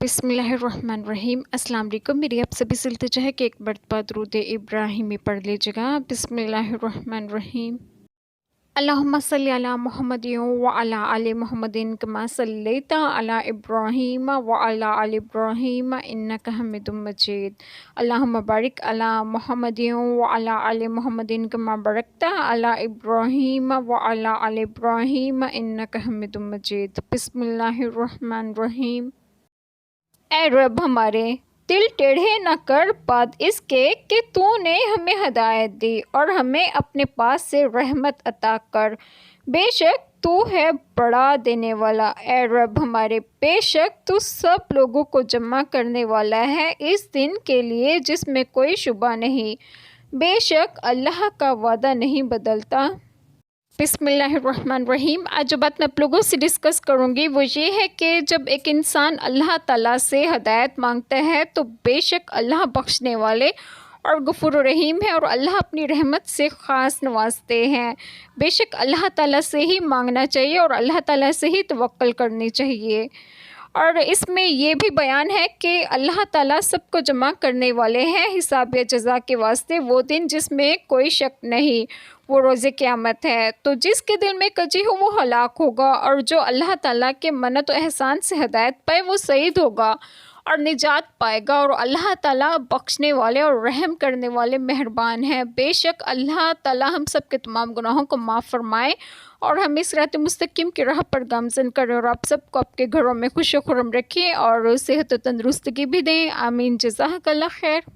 بسم اللہ الرحمن الرحیم۔ السلام علیکم۔ میری آپ سبھی سے التجا ہے کہ ایک مرتبہ درود ابراہیمی پڑھ لیجیے گا۔ بسم اللہ الرحمن الرحیم۔ اللہم صلی علی محمد وعلی آل محمد کما صلیت علی ابراہیم وعلی آل ابراہیم انک حمید مجید۔ اللہم بارک علی محمد وعلی آل محمد کما بارکت علی ابراہیم وعلی آل ابراہیم انک حمید مجید۔ بسم اللہ الرحمن الرحیم۔ اے رب ہمارے، دل ٹیڑھے نہ کر بعد اس کے کہ تو نے ہمیں ہدایت دی، اور ہمیں اپنے پاس سے رحمت عطا کر۔ بے شک تو ہے بڑا دینے والا۔ اے رب ہمارے، بے شک تو سب لوگوں کو جمع کرنے والا ہے اس دن کے لیے جس میں کوئی شبہ نہیں۔ بے شک اللہ کا وعدہ نہیں بدلتا۔ بسم اللہ الرحمن الرحیم۔ آج جو بات میں آپ لوگوں سے ڈسکس کروں گی وہ یہ ہے کہ جب ایک انسان اللہ تعالیٰ سے ہدایت مانگتا ہے تو بے شک اللہ بخشنے والے اور غفور و رحیم ہے، اور اللہ اپنی رحمت سے خاص نوازتے ہیں۔ بے شک اللہ تعالیٰ سے ہی مانگنا چاہیے اور اللہ تعالیٰ سے ہی توکل کرنی چاہیے۔ اور اس میں یہ بھی بیان ہے کہ اللہ تعالیٰ سب کو جمع کرنے والے ہیں حساب یا جزا کے واسطے، وہ دن جس میں کوئی شک نہیں، وہ روز قیامت ہے۔ تو جس کے دل میں کجی ہو وہ ہلاک ہوگا، اور جو اللہ تعالیٰ کے منت و احسان سے ہدایت پائے وہ سعید ہوگا اور نجات پائے گا، اور اللہ تعالیٰ بخشنے والے اور رحم کرنے والے مہربان ہیں۔ بے شک اللہ تعالیٰ ہم سب کے تمام گناہوں کو معاف فرمائے اور ہمیں صراط مستقیم کی راہ پر گامزن کرے، اور آپ سب کو آپ کے گھروں میں خوش و خرم رکھیں اور صحت و تندرستگی بھی دیں۔ آمین۔ جزاک اللہ خیر۔